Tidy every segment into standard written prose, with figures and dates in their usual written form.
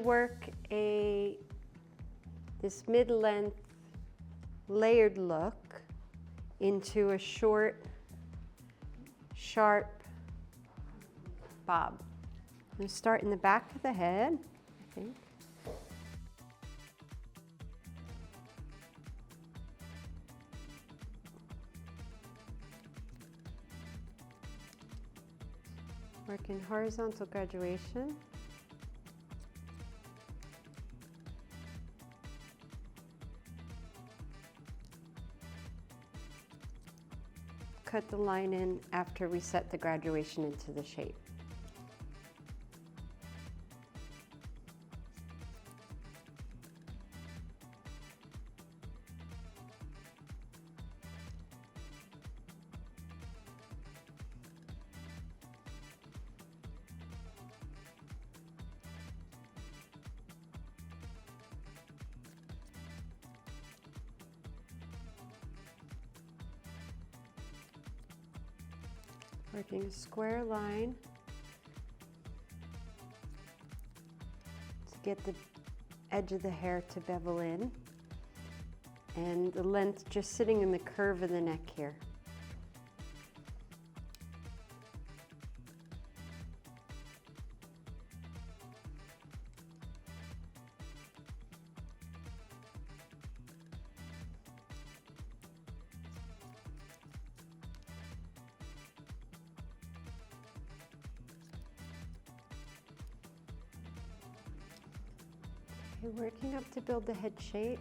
work this mid-length layered look into a short, sharp bob. I'm going to start in the back of the head, I think. Work in horizontal graduation. Cut the line in after we set the graduation into the shape. Working a square line to get the edge of the hair to bevel in, and the length just sitting in the curve of the neck here. Okay, working up to build the head shape.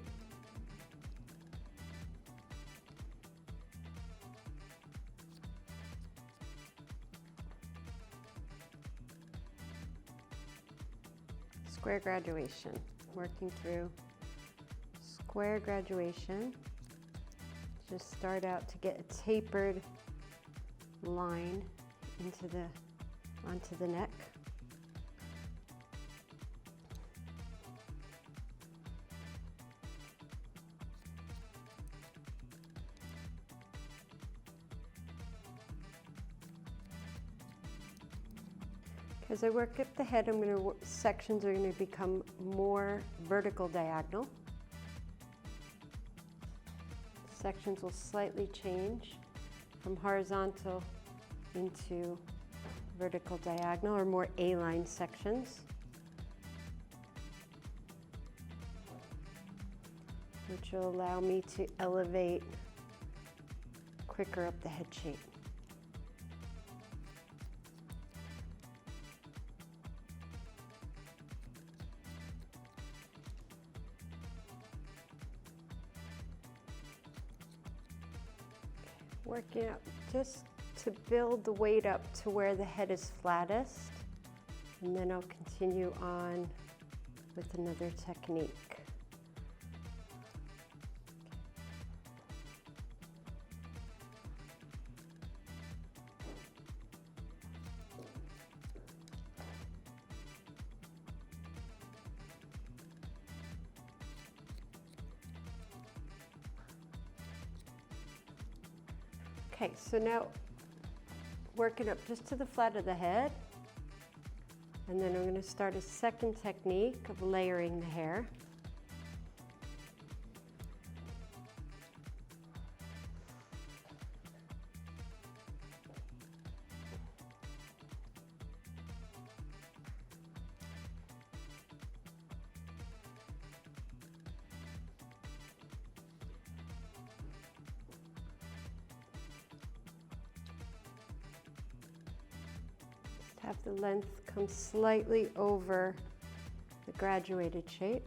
Square graduation, working through square graduation. Just start out to get a tapered line onto the neck. As I work up the head, sections are going to become more vertical diagonal. Sections will slightly change from horizontal into vertical diagonal, or more A-line sections, which will allow me to elevate quicker up the head shape. Working up just to build the weight up to where the head is flattest, and then I'll continue on with another technique. Okay, so now working up just to the flat of the head, and then I'm going to start a second technique of layering the hair. Have the length come slightly over the graduated shape.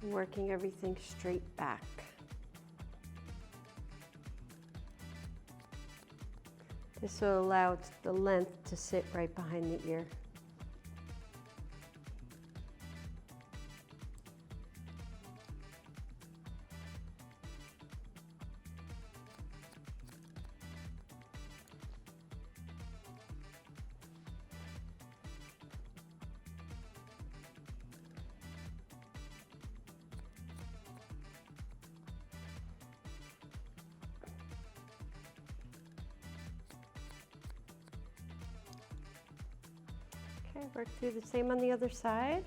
Working everything straight back. This will allow the length to sit right behind the ear. Okay, work through the same on the other side.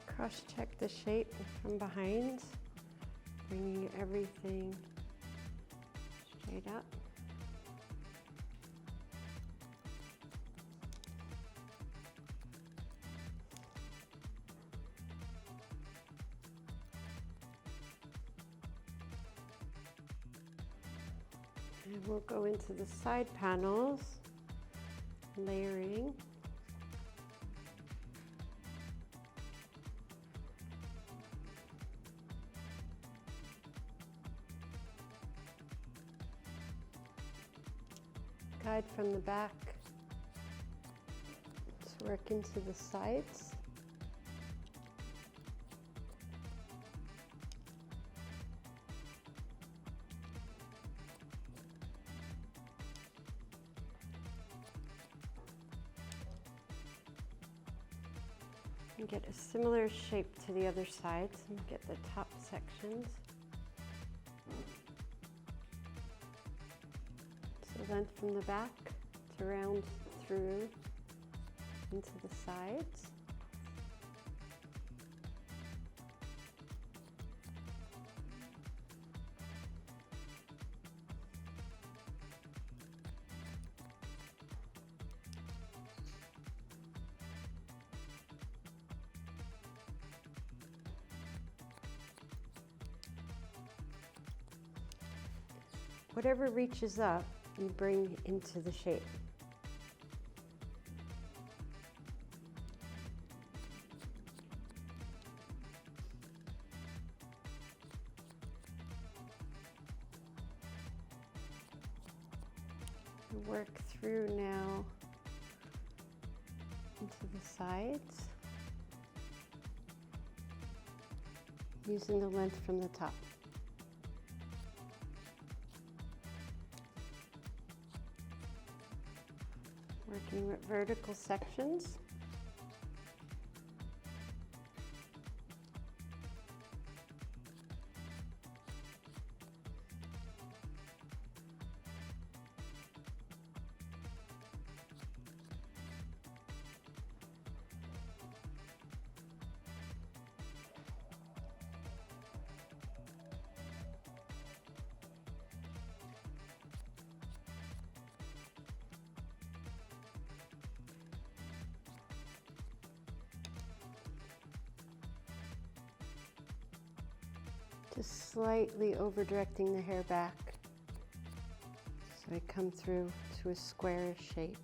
Cross-check the shape from behind, bringing everything straight up. And we'll go into the side panels, layering. Guide from the back to work into the sides. And get a similar shape to the other sides and get the top sections. So length from the back to round through into the sides. Whatever reaches up, you bring into the shape. Work through now into the sides, using the length from the top. Working with vertical sections. Just slightly over directing the hair back so I come through to a squarish shape.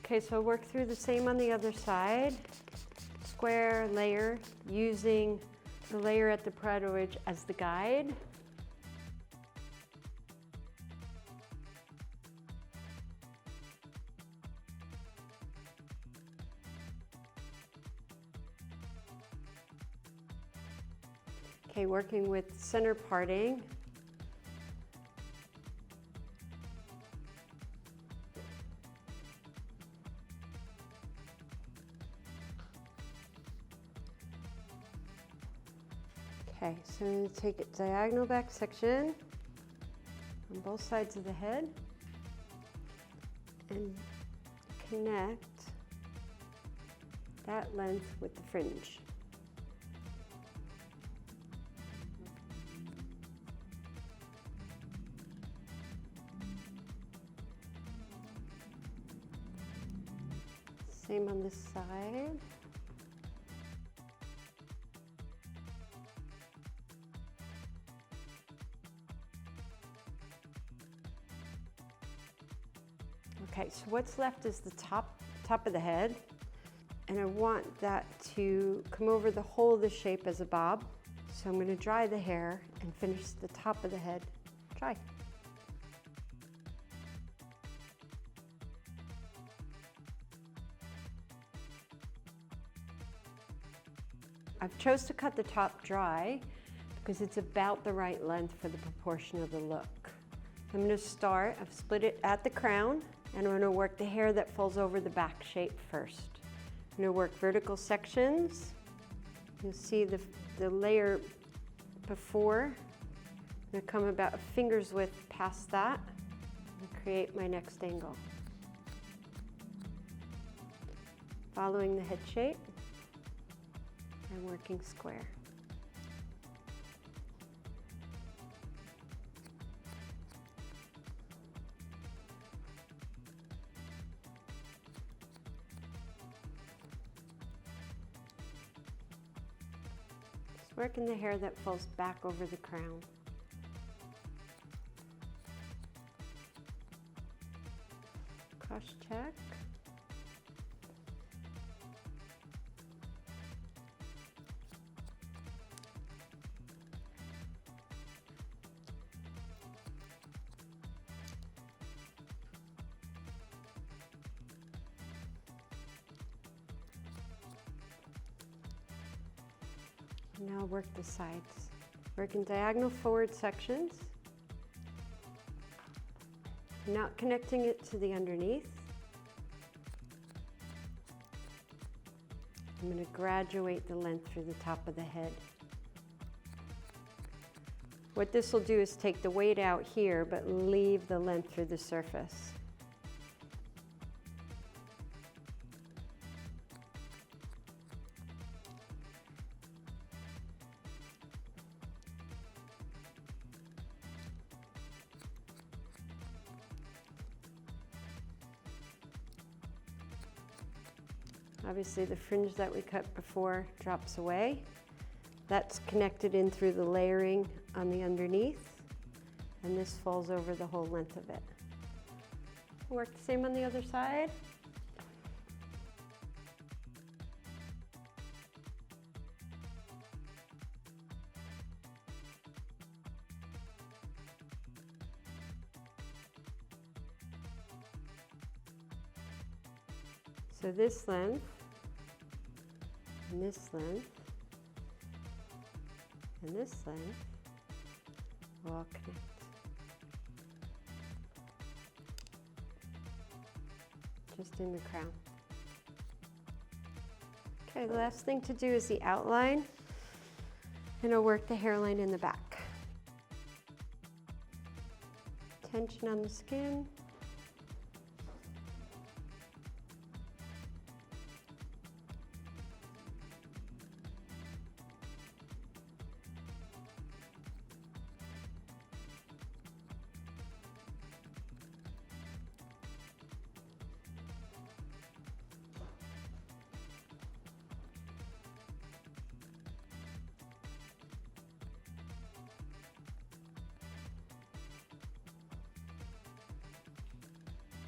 Okay, so work through the same on the other side. Square, layer, using the layer at the parietal ridge as the guide. Okay, working with center parting. Okay, so I'm going to take it diagonal back section on both sides of the head and connect that length with the fringe. Same on this side. Okay, so what's left is the top of the head, and I want that to come over the whole of the shape as a bob. So I'm going to dry the hair and finish the top of the head dry. I've chose to cut the top dry because it's about the right length for the proportion of the look. I'm going to start, I've split it at the crown, and I'm going to work the hair that falls over the back shape first. I'm going to work vertical sections. You'll see the layer before. I'm going to come about a finger's width past that and create my next angle. Following the head shape and working square. Just working the hair that falls back over the crown. Cross check. Now work the sides. Work in diagonal forward sections. Not connecting it to the underneath. I'm going to graduate the length through the top of the head. What this will do is take the weight out here, but leave the length through the surface. Obviously the fringe that we cut before drops away. That's connected in through the layering on the underneath, and this falls over the whole length of it. Work the same on the other side. So this length, and this length, and this length will all connect. Just in the crown. Okay, the last thing to do is the outline, and I'll work the hairline in the back. Tension on the skin.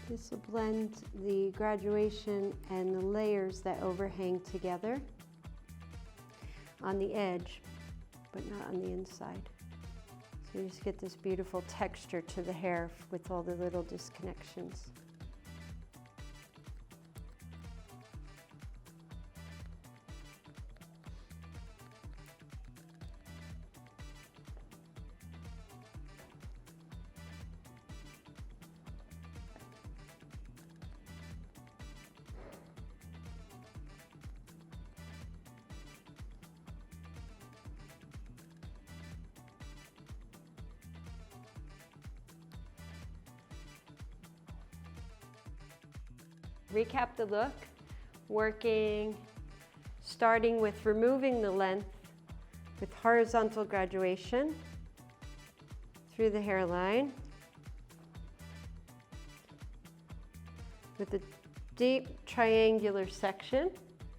This will blend the graduation and the layers that overhang together on the edge, but not on the inside. So you just get this beautiful texture to the hair with all the little disconnections. Recap the look, starting with removing the length with horizontal graduation through the hairline, with a deep triangular section,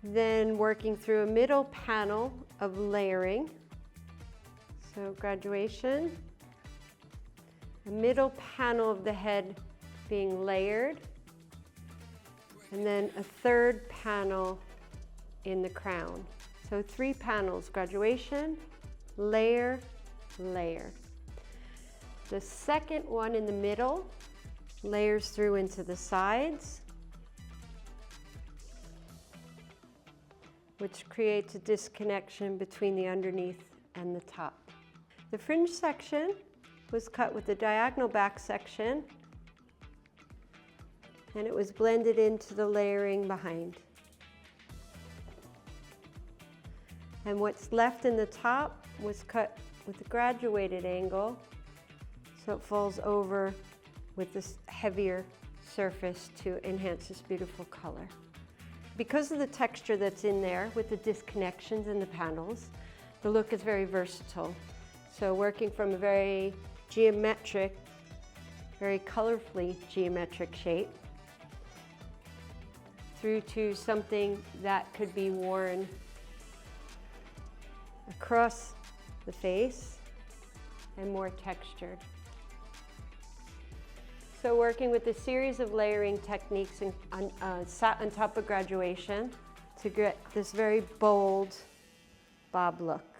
then working through a middle panel of layering. So graduation, a middle panel of the head being layered, and then a third panel in the crown. So 3 panels, graduation, layer, layer. The second one in the middle layers through into the sides. which creates a disconnection between the underneath and the top. The fringe section was cut with the diagonal back section, and it was blended into the layering behind. And what's left in the top was cut with a graduated angle, so it falls over with this heavier surface to enhance this beautiful color. Because of the texture that's in there with the disconnections in the panels, the look is very versatile. So working from a very geometric, very colorfully geometric shape through to something that could be worn across the face and more textured. So working with a series of layering techniques on top of graduation to get this very bold bob look.